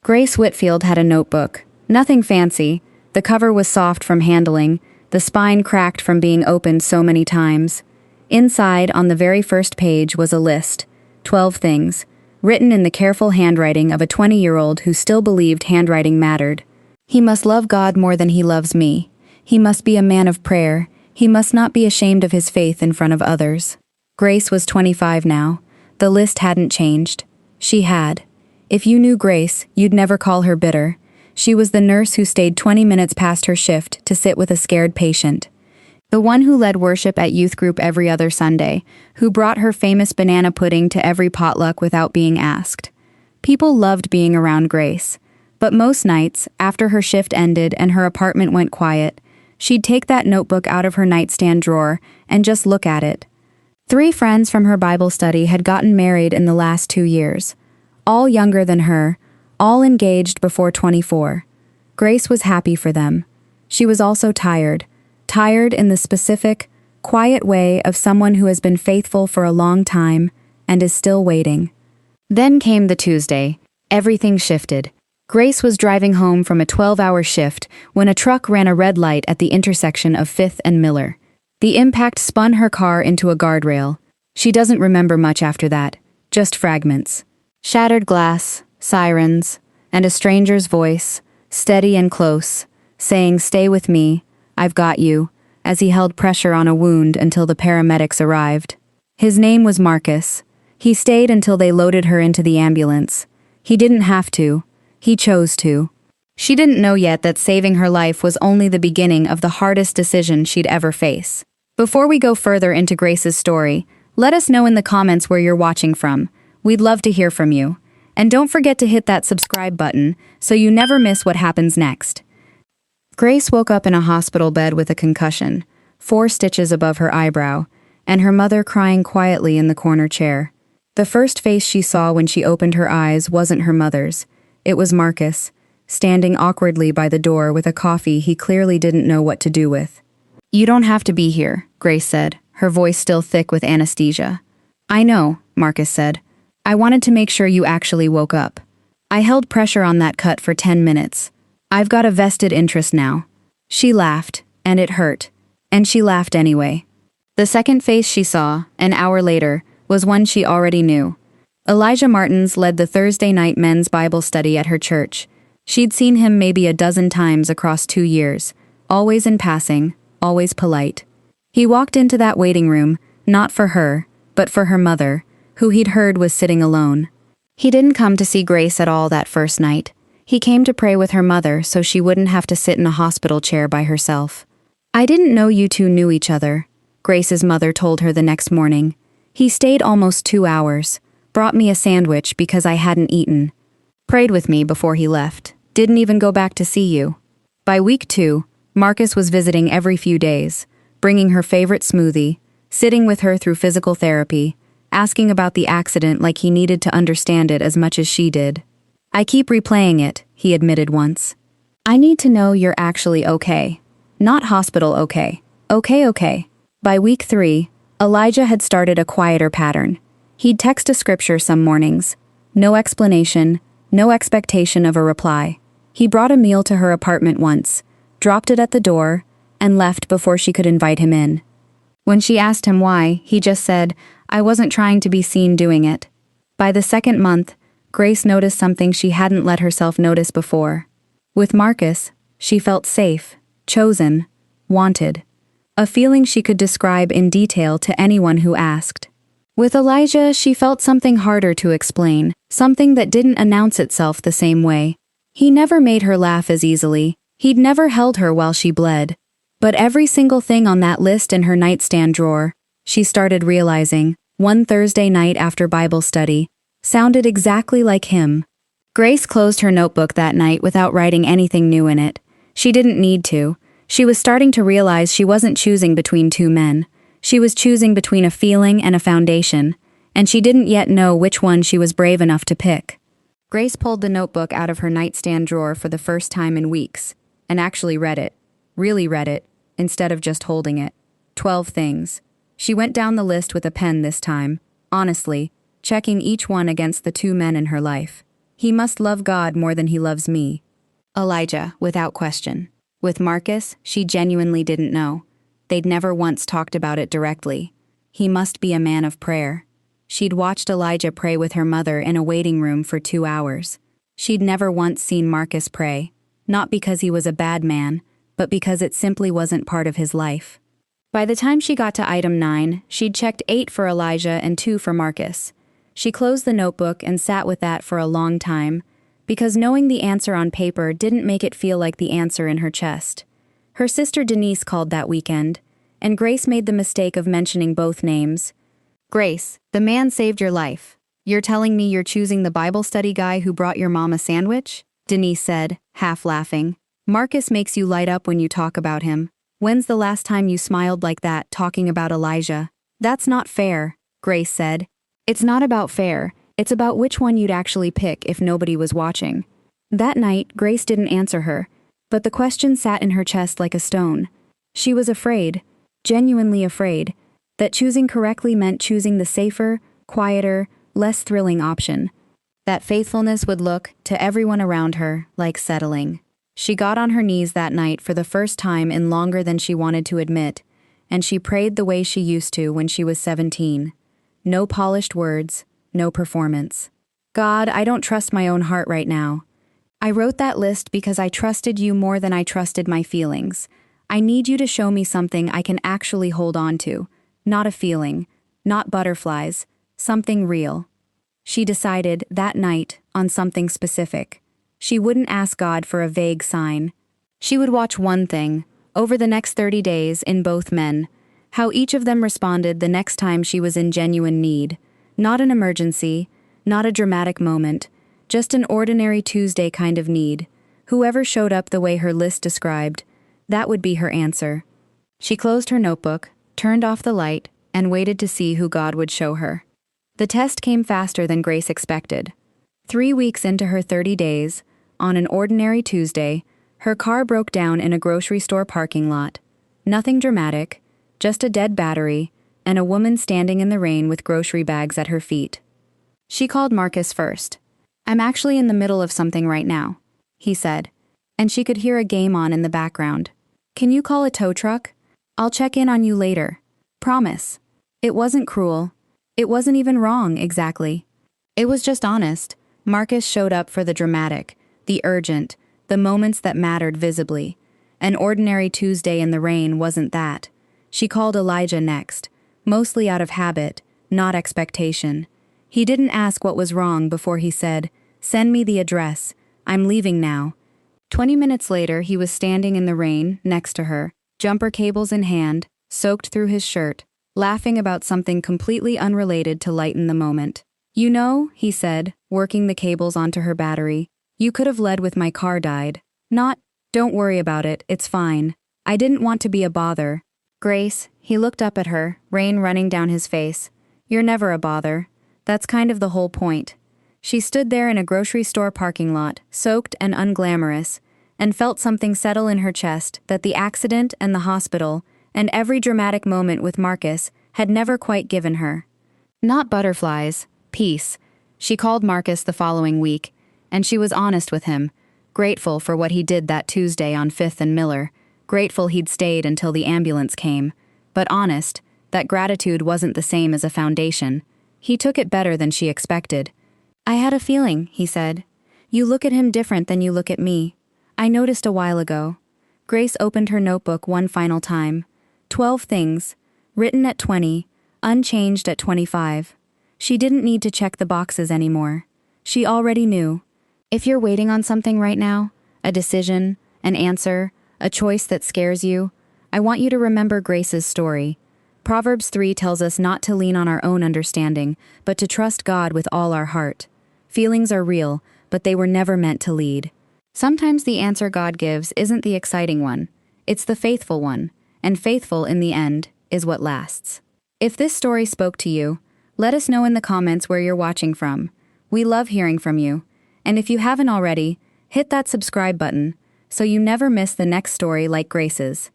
Grace Whitfield had a notebook. Nothing fancy. The cover was soft from handling, the spine cracked from being opened so many times. Inside, on the very first page, was a list. 12 things, written in the careful handwriting of a 20-year-old who still believed handwriting mattered. He must love God more than he loves me. He must be a man of prayer. He must not be ashamed of his faith in front of others. Grace was 25 now. The list hadn't changed. She had. If you knew Grace, you'd never call her bitter. She was the nurse who stayed 20 minutes past her shift to sit with a scared patient. The one who led worship at youth group every other Sunday, who brought her famous banana pudding to every potluck without being asked. People loved being around Grace. But most nights, after her shift ended and her apartment went quiet, she'd take that notebook out of her nightstand drawer and just look at it. 3 friends from her Bible study had gotten married in the last 2 years. All younger than her, all engaged before 24. Grace was happy for them. She was also tired. Tired in the specific, quiet way of someone who has been faithful for a long time and is still waiting. Then came the Tuesday. Everything shifted. Grace was driving home from a 12-hour shift when a truck ran a red light at the intersection of 5th and Miller. The impact spun her car into a guardrail. She doesn't remember much after that, just fragments. Shattered glass, sirens, and a stranger's voice, steady and close, saying, "Stay with me, I've got you," as he held pressure on a wound until the paramedics arrived. His name was Marcus. He stayed until they loaded her into the ambulance. He didn't have to. He chose to. She didn't know yet that saving her life was only the beginning of the hardest decision she'd ever face. Before we go further into Grace's story, let us know in the comments where you're watching from. We'd love to hear from you. And don't forget to hit that subscribe button so you never miss what happens next. Grace woke up in a hospital bed with a concussion, 4 stitches above her eyebrow, and her mother crying quietly in the corner chair. The first face she saw when she opened her eyes wasn't her mother's. It was Marcus, standing awkwardly by the door with a coffee he clearly didn't know what to do with. "You don't have to be here," Grace said, her voice still thick with anesthesia. "I know," Marcus said. "I wanted to make sure you actually woke up. I held pressure on that cut for 10 minutes. I've got a vested interest now." She laughed, and it hurt. And she laughed anyway. The second face she saw, an hour later, was one she already knew. Elijah Martins led the Thursday night men's Bible study at her church. She'd seen him maybe a dozen times across 2 years, always in passing, always polite. He walked into that waiting room, not for her, but for her mother, who he'd heard was sitting alone. He didn't come to see Grace at all that first night. He came to pray with her mother so she wouldn't have to sit in a hospital chair by herself. "I didn't know you two knew each other," Grace's mother told her the next morning. "He stayed almost 2 hours, brought me a sandwich because I hadn't eaten. Prayed with me before he left. Didn't even go back to see you." By week 2, Marcus was visiting every few days, bringing her favorite smoothie, sitting with her through physical therapy, asking about the accident like he needed to understand it as much as she did. "I keep replaying it," he admitted once. "I need to know you're actually okay. Not hospital okay. Okay. By week 3, Elijah had started a quieter pattern. He'd text a scripture some mornings. No explanation, no expectation of a reply. He brought a meal to her apartment once, dropped it at the door, and left before she could invite him in. When she asked him why, he just said, "I wasn't trying to be seen doing it." By the second month, Grace noticed something she hadn't let herself notice before. With Marcus, she felt safe, chosen, wanted. A feeling she could describe in detail to anyone who asked. With Elijah, she felt something harder to explain, something that didn't announce itself the same way. He never made her laugh as easily. He'd never held her while she bled. But every single thing on that list in her nightstand drawer, she started realizing, one Thursday night after Bible study, sounded exactly like him. Grace closed her notebook that night without writing anything new in it. She didn't need to. She was starting to realize she wasn't choosing between 2 men. She was choosing between a feeling and a foundation, and she didn't yet know which one she was brave enough to pick. Grace pulled the notebook out of her nightstand drawer for the first time in weeks, and actually read it. Really read it, instead of just holding it. 12 things. She went down the list with a pen this time, honestly, checking each one against the 2 men in her life. He must love God more than he loves me. Elijah, without question. With Marcus, she genuinely didn't know. They'd never once talked about it directly. He must be a man of prayer. She'd watched Elijah pray with her mother in a waiting room for 2 hours. She'd never once seen Marcus pray, not because he was a bad man, but because it simply wasn't part of his life. By the time she got to item 9, she'd checked 8 for Elijah and 2 for Marcus. She closed the notebook and sat with that for a long time, because knowing the answer on paper didn't make it feel like the answer in her chest. Her sister Denise called that weekend, and Grace made the mistake of mentioning both names. "Grace, the man saved your life. You're telling me you're choosing the Bible study guy who brought your mom a sandwich?" Denise said, half laughing. "Marcus makes you light up when you talk about him. When's the last time you smiled like that talking about Elijah?" "That's not fair," Grace said. "It's not about fair, it's about which one you'd actually pick if nobody was watching." That night, Grace didn't answer her, but the question sat in her chest like a stone. She was afraid, genuinely afraid, that choosing correctly meant choosing the safer, quieter, less thrilling option. That faithfulness would look, to everyone around her, like settling. She got on her knees that night for the first time in longer than she wanted to admit, and she prayed the way she used to when she was 17. No polished words, no performance. "God, I don't trust my own heart right now. I wrote that list because I trusted you more than I trusted my feelings. I need you to show me something I can actually hold on to. Not a feeling, not butterflies, something real." She decided, that night, on something specific. She wouldn't ask God for a vague sign. She would watch one thing, over the next 30 days in both men, how each of them responded the next time she was in genuine need. Not an emergency, not a dramatic moment, just an ordinary Tuesday kind of need. Whoever showed up the way her list described, that would be her answer. She closed her notebook, turned off the light, and waited to see who God would show her. The test came faster than Grace expected. 3 weeks into her 30 days, on an ordinary Tuesday, her car broke down in a grocery store parking lot. Nothing dramatic, just a dead battery, and a woman standing in the rain with grocery bags at her feet. She called Marcus first. "I'm actually in the middle of something right now," he said, and she could hear a game on in the background. "Can you call a tow truck? I'll check in on you later. Promise." It wasn't cruel. It wasn't even wrong, exactly. It was just honest. Marcus showed up for the dramatic, the urgent, the moments that mattered visibly. An ordinary Tuesday in the rain wasn't that. She called Elijah next, mostly out of habit, not expectation. He didn't ask what was wrong before he said, "Send me the address. I'm leaving now." 20 minutes later, he was standing in the rain, next to her, jumper cables in hand, soaked through his shirt, laughing about something completely unrelated to lighten the moment. "You know," he said, working the cables onto her battery, "you could have led with my car died. Not, don't worry about it, it's fine. I didn't want to be a bother." "Grace," he looked up at her, rain running down his face. "You're never a bother. That's kind of the whole point." She stood there in a grocery store parking lot, soaked and unglamorous, and felt something settle in her chest that the accident and the hospital, and every dramatic moment with Marcus, had never quite given her. Not butterflies, peace. She called Marcus the following week, and she was honest with him, grateful for what he did that Tuesday on 5th and Miller, grateful he'd stayed until the ambulance came, but honest, that gratitude wasn't the same as a foundation. He took it better than she expected. "I had a feeling," he said. "You look at him different than you look at me. I noticed a while ago." Grace opened her notebook one final time. 12 things, written at 20, unchanged at 25. She didn't need to check the boxes anymore. She already knew. If you're waiting on something right now, a decision, an answer, a choice that scares you, I want you to remember Grace's story. Proverbs 3 tells us not to lean on our own understanding, but to trust God with all our heart. Feelings are real, but they were never meant to lead. Sometimes the answer God gives isn't the exciting one. It's the faithful one, and faithful in the end is what lasts. If this story spoke to you, let us know in the comments where you're watching from. We love hearing from you. And if you haven't already, hit that subscribe button so you never miss the next story like Grace's.